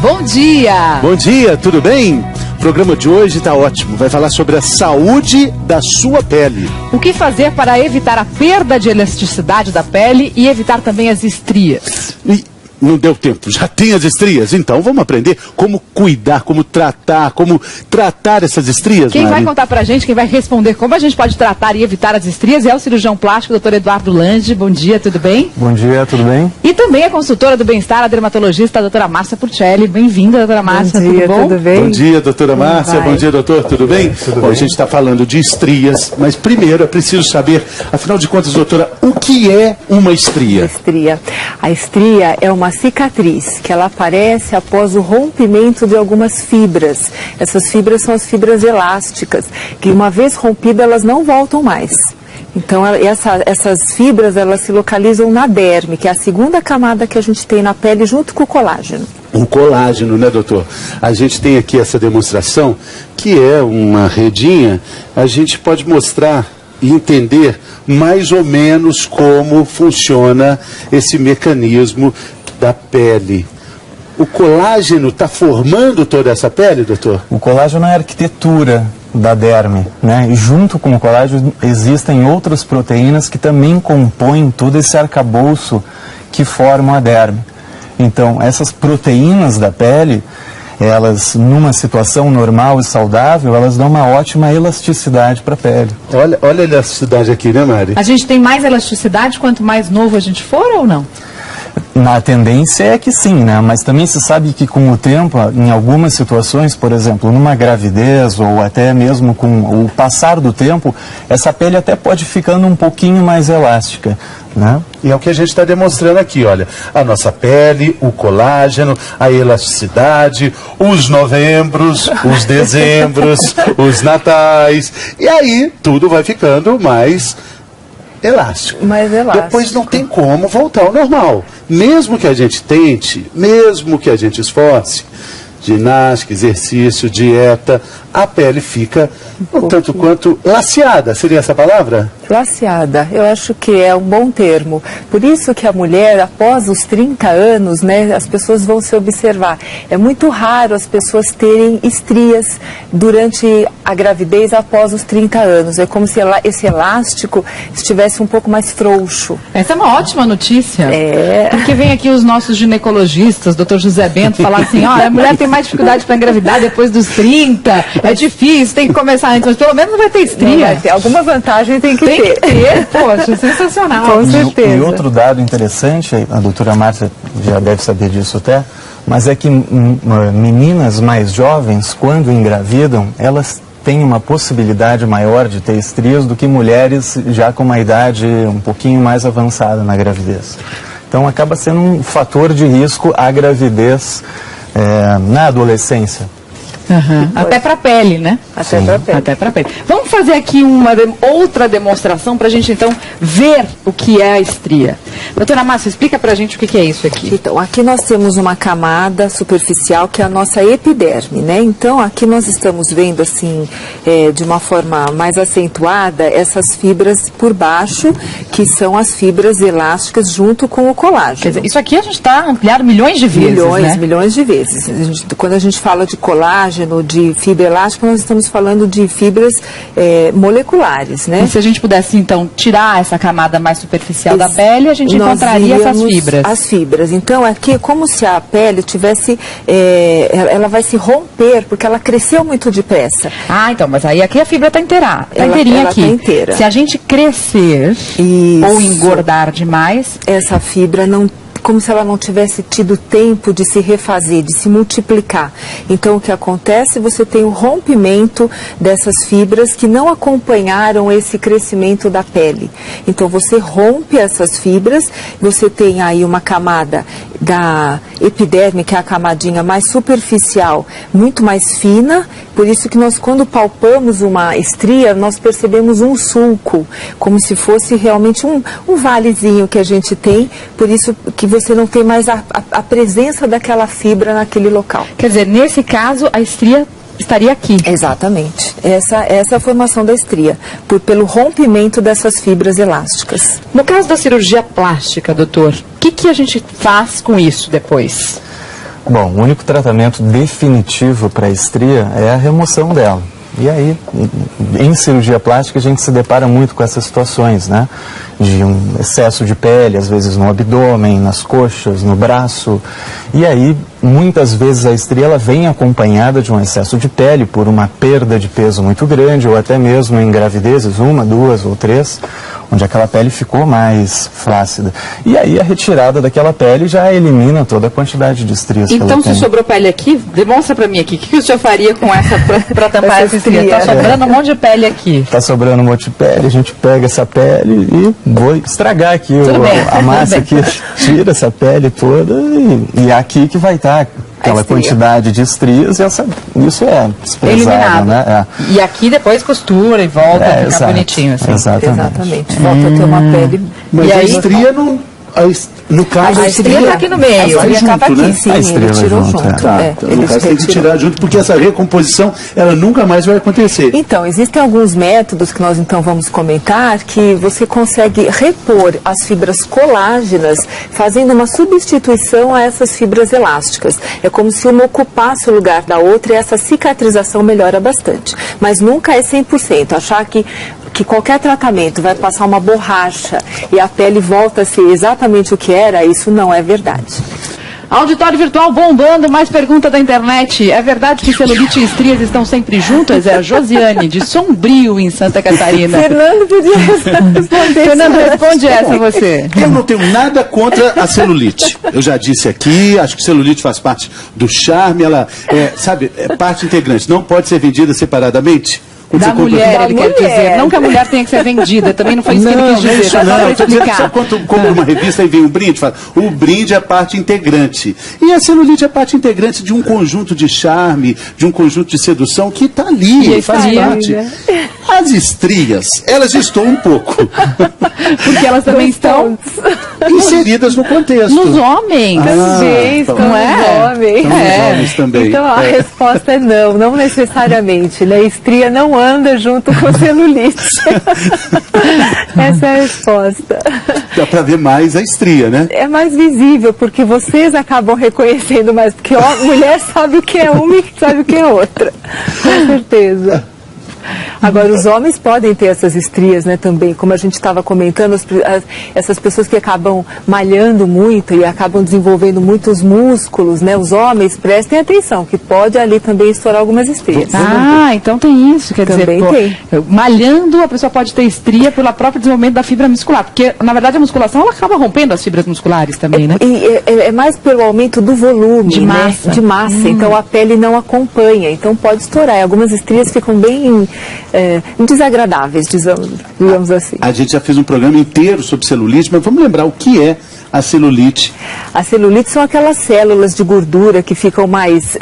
Bom dia! Bom dia, tudo bem? O programa de hoje está ótimo, vai falar sobre a saúde da sua pele. O que fazer para evitar a perda de elasticidade da pele e evitar também as estrias? Não deu tempo, já tem as estrias, então vamos aprender como cuidar, como tratar essas estrias, Quem Mari? vai contar pra gente, quem vai responder como a gente pode tratar e evitar as estrias é o cirurgião plástico, Dr. Eduardo Lange. Bom dia, tudo bem? Bom dia, tudo bem? E também a consultora do bem-estar, a dermatologista, a doutora Márcia Purcelli. Bem-vinda, doutora Márcia, tudo bom? Tudo bem? Bom dia, doutora Márcia, bom dia, doutor, tudo bem? Tudo Bom, bem. a gente está falando de estrias, mas primeiro é preciso saber, afinal de contas, doutora, o que é uma estria? Estria. A estria é uma cicatriz que ela aparece após o rompimento de algumas fibras. Essas fibras são as fibras elásticas, que uma vez rompidas elas não voltam mais. Então essas fibras elas se localizam na derme, que é a segunda camada que a gente tem na pele junto com o colágeno. Um colágeno, né, doutor? A gente tem aqui essa demonstração, que é uma redinha, a gente pode mostrar e entender mais ou menos como funciona esse mecanismo da pele. O colágeno está formando toda essa pele, doutor? O colágeno é a arquitetura da derme, né? E junto com o colágeno existem outras proteínas que também compõem todo esse arcabouço que formam a derme. Então, essas proteínas da pele, elas, numa situação normal e saudável, elas dão uma ótima elasticidade para a pele. Olha a elasticidade aqui, né, Mari? A gente tem mais elasticidade quanto mais novo a gente for ou não? Na tendência é que sim, né? Mas também se sabe que com o tempo, em algumas situações, por exemplo, numa gravidez ou até mesmo com o passar do tempo, essa pele até pode ficando um pouquinho mais elástica, né? E é o que a gente está demonstrando aqui, olha, a nossa pele, o colágeno, a elasticidade, os novembros, os dezembros, os natais, e aí tudo vai ficando mais elástico. Mais elástico. Depois não tem como voltar ao normal. Mesmo que a gente tente, mesmo que a gente esforce, ginástica, exercício, dieta, a pele fica um tanto quanto laceada. Seria essa a palavra? Laceada, eu acho que é um bom termo. Por isso que a mulher, após os 30 anos, né, as pessoas vão se observar. É muito raro as pessoas terem estrias durante a gravidez após os 30 anos. É como se esse elástico estivesse um pouco mais frouxo. Essa é uma ótima notícia. É. Porque vem aqui os nossos ginecologistas, Dr. José Bento, falar assim, olha, a mulher tem mais dificuldade para engravidar depois dos 30, é difícil, tem que começar antes, mas pelo menos não vai ter estria. Não vai ter. Alguma vantagem tem que ter. Poxa, sensacional. Com certeza. E outro dado interessante, a doutora Márcia já deve saber disso até, mas é que meninas mais jovens, quando engravidam, elas têm uma possibilidade maior de ter estrias do que mulheres já com uma idade um pouquinho mais avançada na gravidez. Então acaba sendo um fator de risco a gravidez na adolescência. Uhum. Até para a pele, né? Até para a pele. Até para a pele. Vamos fazer aqui outra demonstração para a gente, então, ver o que é a estria. Doutora Márcia, explica para a gente o que é isso aqui. Então, aqui nós temos uma camada superficial que é a nossa epiderme, né? Então, aqui nós estamos vendo, assim, de uma forma mais acentuada, essas fibras por baixo, que são as fibras elásticas junto com o colágeno. Quer dizer, isso aqui a gente está ampliado milhões de vezes, né? Milhões de vezes. Quando a gente fala de colágeno, de fibra elástica, nós estamos falando de fibras moleculares, né? E se a gente pudesse, então, tirar essa camada mais superficial da pele, a gente encontraria essas fibras. As fibras. Então, aqui é como se a pele tivesse, ela vai se romper, porque ela cresceu muito depressa. Ah, então, mas aí aqui a fibra está inteira, inteirinha ela aqui. Tá inteira. Se a gente crescer ou engordar demais, essa fibra não, como se ela não tivesse tido tempo de se refazer, de se multiplicar. Então, o que acontece? Você tem o rompimento dessas fibras que não acompanharam esse crescimento da pele. Então, você rompe essas fibras, você tem aí uma camada da epiderme, que é a camadinha mais superficial, muito mais fina. Por isso que nós, quando palpamos uma estria, nós percebemos um sulco, como se fosse realmente um valezinho que a gente tem. Por isso que você não tem mais a presença daquela fibra naquele local. Quer dizer, nesse caso, a estria estaria aqui. Exatamente. Essa é a formação da estria, pelo rompimento dessas fibras elásticas. No caso da cirurgia plástica, doutor, o que a gente faz com isso depois? Bom, o único tratamento definitivo para a estria é a remoção dela. E aí, em cirurgia plástica, a gente se depara muito com essas situações, né? De um excesso de pele, às vezes no abdômen, nas coxas, no braço. E aí, muitas vezes a estria ela vem acompanhada de um excesso de pele por uma perda de peso muito grande, ou até mesmo em gravidezes, 1, 2 ou 3, onde aquela pele ficou mais flácida. E aí a retirada daquela pele já elimina toda a quantidade de estrias. Então, se sobrou pele aqui, demonstra pra mim aqui, o que o senhor faria com essa pra tampar essa estria? Tá sobrando um monte de pele aqui. Tá sobrando um monte de pele, a gente pega essa pele e vou estragar aqui a massa aqui, tira essa pele toda e é aqui que vai estar aquela quantidade de estrias, isso é desprezado, né? É. E aqui depois costura e volta a ficar bonitinho. Assim. Exatamente. Volta a ter uma pele. Mas e a aí, estria não... No caso, a estria está aqui no meio. vai junto, aqui, né? sim, A estria ele tirou junto, junto. Tá, então, no caso tem que tirar junto, porque essa recomposição, ela nunca mais vai acontecer. Então, existem alguns métodos que nós então vamos comentar que você consegue repor as fibras colágenas fazendo uma substituição a essas fibras elásticas. É como se uma ocupasse o lugar da outra e essa cicatrização melhora bastante. Mas nunca é 100%. Achar que qualquer tratamento vai passar uma borracha e a pele volta a ser exatamente o que era, isso não é verdade. Auditório virtual bombando, mais pergunta da internet. É verdade que celulite e estrias estão sempre juntas? É a Josiane, de Sombrio, em Santa Catarina. Fernando podia responder. Fernando, responde essa você. Eu não tenho nada contra a celulite. Eu já disse aqui, acho que celulite faz parte do charme, ela é parte integrante. Não pode ser vendida separadamente. Da mulher, ele quer dizer. Não que a mulher tenha que ser vendida, também não foi isso que ele quis dizer. Isso não, estou dizendo que sabe quando compra uma revista e vem um brinde, fala, o brinde é parte integrante. E a celulite é parte integrante de um conjunto de charme, de um conjunto de sedução que está ali, e faz parte. As estrias, elas estão um pouco. Porque elas também estão inseridas no contexto. Nos homens. Também estão não é? nos homens. Nos homens também. Então a resposta é não necessariamente. Né? Estria não anda junto com celulite. Essa é a resposta. Dá para ver mais a estria, né? É mais visível, porque vocês acabam reconhecendo mais, porque mulher sabe o que é uma e sabe o que é outra. Com certeza. Agora, os homens podem ter essas estrias, né, também, como a gente estava comentando, essas pessoas que acabam malhando muito e acabam desenvolvendo muitos músculos, né, os homens, prestem atenção, que pode ali também estourar algumas estrias. Então tem isso, quer também dizer, malhando a pessoa pode ter estria pelo próprio desenvolvimento da fibra muscular, porque na verdade a musculação ela acaba rompendo as fibras musculares também, né? É mais pelo aumento do volume, de massa, né? De massa, então a pele não acompanha, então pode estourar, algumas estrias ficam bem desagradáveis, digamos assim. A gente já fez um programa inteiro sobre celulite, mas vamos lembrar o que é a celulite. A celulite são aquelas células de gordura que ficam mais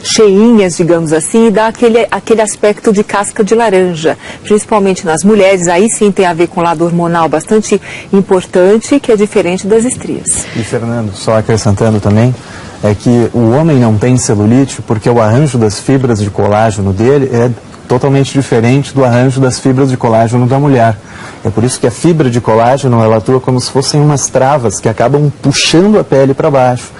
cheinhas, digamos assim, e dá aquele aspecto de casca de laranja, principalmente nas mulheres. Aí sim tem a ver com o lado hormonal bastante importante, que é diferente das estrias. E Fernando, só acrescentando também, é que o homem não tem celulite porque o arranjo das fibras de colágeno dele é totalmente diferente do arranjo das fibras de colágeno da mulher. É por isso que a fibra de colágeno ela atua como se fossem umas travas que acabam puxando a pele para baixo.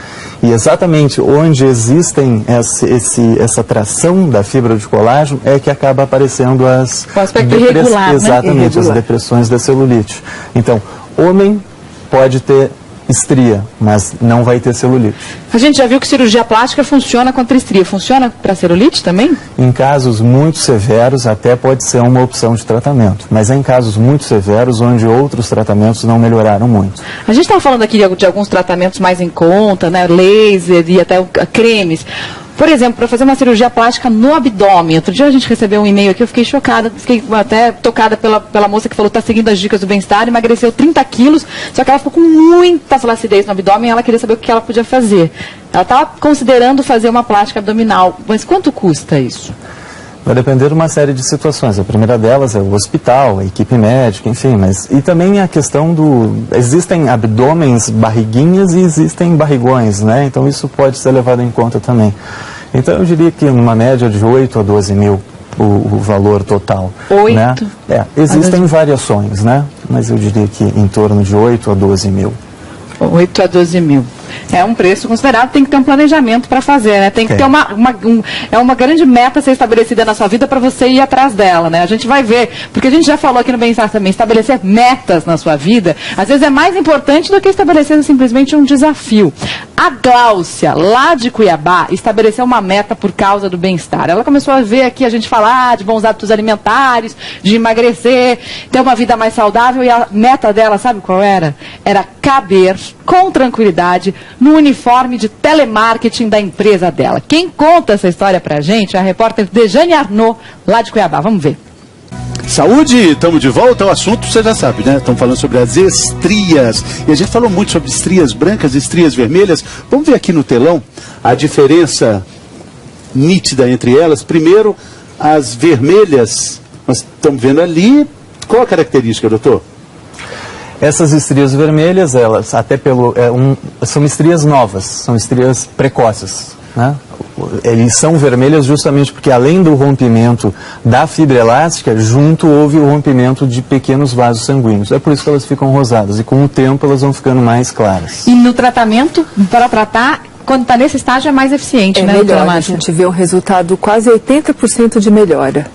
E exatamente onde existem essa tração da fibra de colágeno é que acaba aparecendo as o aspecto irregular, exatamente, as depressões da celulite. Então, homem pode ter estria, mas não vai ter celulite. A gente já viu que cirurgia plástica funciona contra estria. Funciona para celulite também? Em casos muito severos, até pode ser uma opção de tratamento. Mas é em casos muito severos, onde outros tratamentos não melhoraram muito. A gente estava falando aqui de alguns tratamentos mais em conta, né? Laser e até cremes. Por exemplo, para fazer uma cirurgia plástica no abdômen. Outro dia a gente recebeu um e-mail aqui, eu fiquei chocada, fiquei até tocada pela moça que falou que está seguindo as dicas do bem-estar, emagreceu 30 quilos, só que ela ficou com muita flacidez no abdômen e ela queria saber o que ela podia fazer. Ela estava considerando fazer uma plástica abdominal, mas quanto custa isso? Vai depender de uma série de situações. A primeira delas é o hospital, a equipe médica, enfim, e também a questão existem abdômenes, barriguinhas e existem barrigões, né? Então isso pode ser levado em conta também. Então eu diria que numa média de 8 a 12 mil o valor total. 8? Né? Existem variações, né? Mas eu diria que em torno de 8 a 12 mil. 8 a 12 mil. É um preço considerável, tem que ter um planejamento para fazer, né? Tem que ter uma grande meta a ser estabelecida na sua vida para você ir atrás dela, né? A gente vai ver, porque a gente já falou aqui no Bem-Estar também, estabelecer metas na sua vida, às vezes é mais importante do que estabelecer simplesmente um desafio. A Gláucia, lá de Cuiabá, estabeleceu uma meta por causa do bem-estar. Ela começou a ver aqui a gente falar de bons hábitos alimentares, de emagrecer, ter uma vida mais saudável, e a meta dela, sabe qual era? Era caber com tranquilidade no uniforme de telemarketing da empresa dela. Quem conta essa história pra gente é a repórter Dejane Arnaud, lá de Cuiabá. Vamos ver. Saúde, estamos de volta ao assunto, você já sabe, né? Estamos falando sobre as estrias. E a gente falou muito sobre estrias brancas, estrias vermelhas. Vamos ver aqui no telão a diferença nítida entre elas. Primeiro, as vermelhas, nós estamos vendo ali. Qual a característica, doutor? Essas estrias vermelhas, elas até são estrias novas, são estrias precoces, né? Eles são vermelhas justamente porque, além do rompimento da fibra elástica, junto houve o rompimento de pequenos vasos sanguíneos. É por isso que elas ficam rosadas e, com o tempo, elas vão ficando mais claras. E no tratamento, para tratar, quando está nesse estágio, é mais eficiente, né? Melhor, a gente vê um resultado quase 80% de melhora.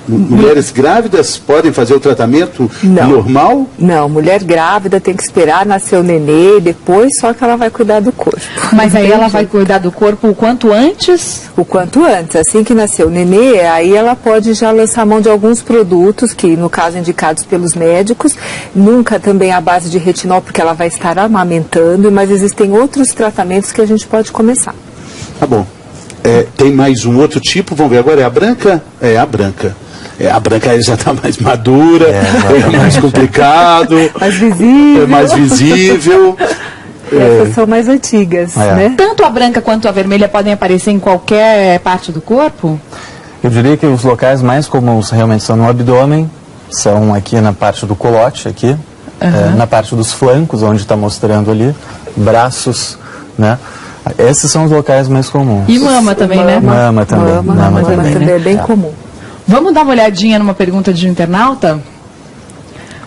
Mulheres grávidas podem fazer o tratamento normal? Não, mulher grávida tem que esperar nascer o nenê, depois só que ela vai cuidar do corpo. Mas aí ela vai cuidar do corpo o quanto antes? O quanto antes. Assim que nascer o nenê, aí ela pode já lançar mão de alguns produtos, que no caso indicados pelos médicos, nunca também à base de retinol, porque ela vai estar amamentando, mas existem outros tratamentos que a gente pode começar. Tá bom. Tem mais um outro tipo, vamos ver agora, é a branca? É a branca. A branca já está mais madura, é mais complicado, mais visível. É mais visível. Essas são mais antigas, né? Tanto a branca quanto a vermelha podem aparecer em qualquer parte do corpo? Eu diria que os locais mais comuns realmente são no abdômen, são aqui na parte do colote, aqui, na parte dos flancos, onde está mostrando ali, braços, né? Esses são os locais mais comuns. E mama também, né? Mama também. Mama também é bem comum. Vamos dar uma olhadinha numa pergunta de um internauta?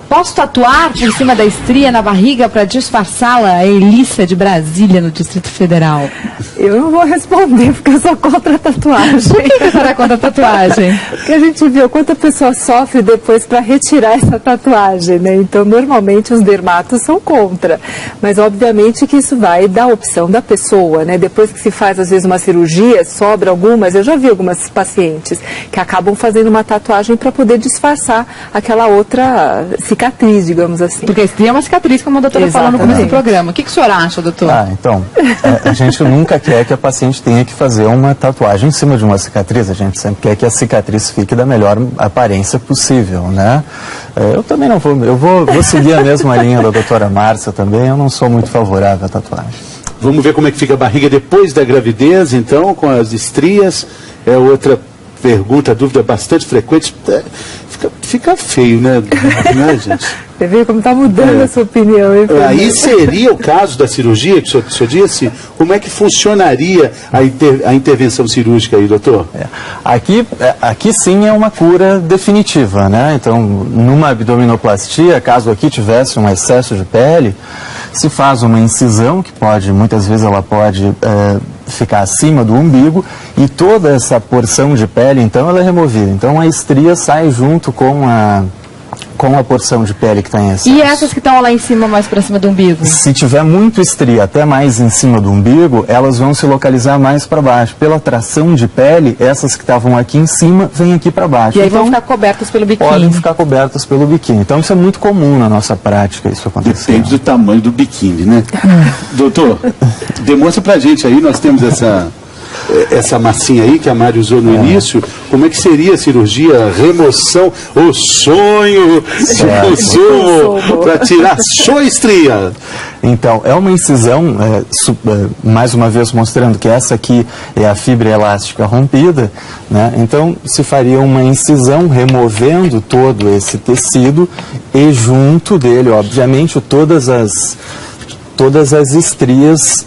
Posso tatuar por cima da estria na barriga para disfarçá-la? A Elissa de Brasília, no Distrito Federal. Eu não vou responder, porque eu sou contra a tatuagem. Por que você será contra a tatuagem? Porque a gente viu quanta pessoa sofre depois para retirar essa tatuagem, né? Então, normalmente, os dermatos são contra. Mas, obviamente, que isso vai da opção da pessoa, né? Depois que se faz, às vezes, uma cirurgia, sobra algumas. Eu já vi algumas pacientes que acabam fazendo uma tatuagem para poder disfarçar aquela outra cicatriz, digamos assim. Porque estria é uma cicatriz, como a doutora falou no começo do programa. O que o senhor acha, doutor? Então, a gente nunca quer que a paciente tenha que fazer uma tatuagem em cima de uma cicatriz. A gente sempre quer que a cicatriz fique da melhor aparência possível, né? Eu também não vou, eu vou seguir a mesma linha da doutora Márcia também. Eu não sou muito favorável à tatuagem. Vamos ver como é que fica a barriga depois da gravidez, então, com as estrias. É outra pergunta, dúvida bastante frequente. Fica feio, né, gente? Você vê como está mudando a sua opinião. Aí seria o caso da cirurgia, que o senhor disse? Como é que funcionaria a intervenção cirúrgica aí, doutor? Aqui sim é uma cura definitiva, né? Então, numa abdominoplastia, caso aqui tivesse um excesso de pele, se faz uma incisão, que muitas vezes ela pode ficar acima do umbigo, e toda essa porção de pele, então, ela é removida. Então, a estria sai junto com a porção de pele que está em excesso. E essas que estão lá em cima, mais para cima do umbigo? Se tiver muito estria, até mais em cima do umbigo, elas vão se localizar mais para baixo. Pela tração de pele, essas que estavam aqui em cima, vêm aqui para baixo. E aí então, vão ficar cobertas pelo biquíni? Podem ficar cobertas pelo biquíni. Então, isso é muito comum na nossa prática, isso acontecer. Depende do tamanho do biquíni, né? Doutor, demonstra pra gente aí, nós temos essa massinha aí que a Mari usou no início. Como é que seria a cirurgia, remoção, o sonho para tirar sua estria? Então, é uma incisão, mais uma vez mostrando que essa aqui é a fibra elástica rompida, né? Então, se faria uma incisão removendo todo esse tecido e junto dele, obviamente, todas as estrias,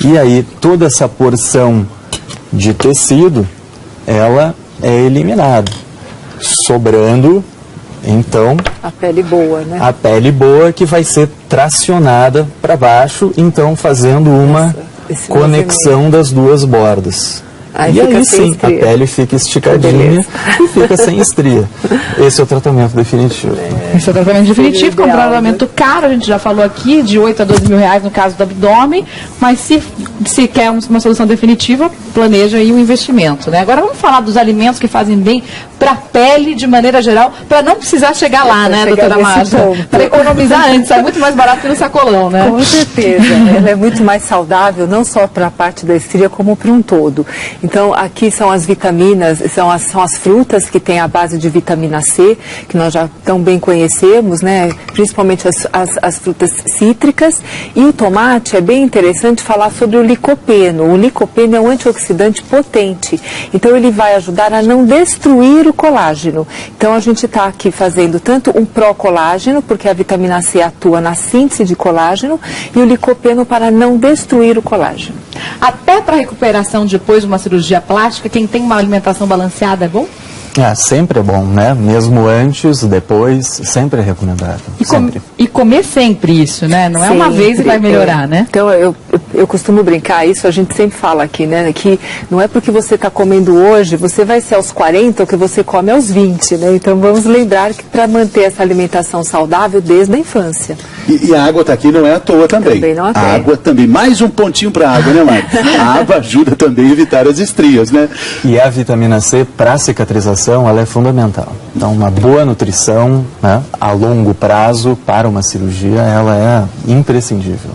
e aí toda essa porção de tecido, ela é eliminada, sobrando Então, A pele boa, né? a pele boa que vai ser tracionada para baixo, então fazendo uma esse conexão das duas bordas. Aí E fica aí sem sim, estria. a pele fica esticadinha e fica sem estria. Esse é o tratamento definitivo. Esse é o tratamento definitivo, Seria com um ideal, tratamento caro, a gente já falou aqui, de 8 a 12 mil reais no caso do abdômen, mas se quer uma solução definitiva, planeja aí um investimento, né? Agora vamos falar dos alimentos que fazem bem para a pele de maneira geral, para não precisar chegar lá, né, chegar doutora nesse Márcia? ponto. Para economizar antes, é muito mais barato que no sacolão, né? Com certeza, ela é muito mais saudável, não só para a parte da estria, como para um todo. Então, aqui são as vitaminas, são as frutas que têm a base de vitamina C, que nós já tão bem conhecemos, né? Principalmente as frutas cítricas. E o tomate, é bem interessante falar sobre o licopeno. O licopeno é um antioxidante potente, então ele vai ajudar a não destruir o colágeno. Então, a gente está aqui fazendo tanto um pró-colágeno, porque a vitamina C atua na síntese de colágeno, e o licopeno para não destruir o colágeno. Até para recuperação depois de uma cirurgia plástica, quem tem uma alimentação balanceada é bom? Sempre é bom, né? Mesmo antes, depois, sempre é recomendável. Sempre. E comer sempre isso, né? Não é uma vez e vai melhorar, né? Então, eu costumo brincar isso, a gente sempre fala aqui, né? Que não é porque você está comendo hoje, você vai ser aos 40 o que você come aos 20, né? Então, vamos lembrar que para manter essa alimentação saudável desde a infância. E a água está aqui não é à toa também. Também não é à toa. A água também. Mais um pontinho para a água, né, Mário? A água ajuda também a evitar as estrias, né? E a vitamina C, para cicatrização, ela é fundamental. Então, uma boa nutrição, né, a longo prazo para uma cirurgia, ela é imprescindível.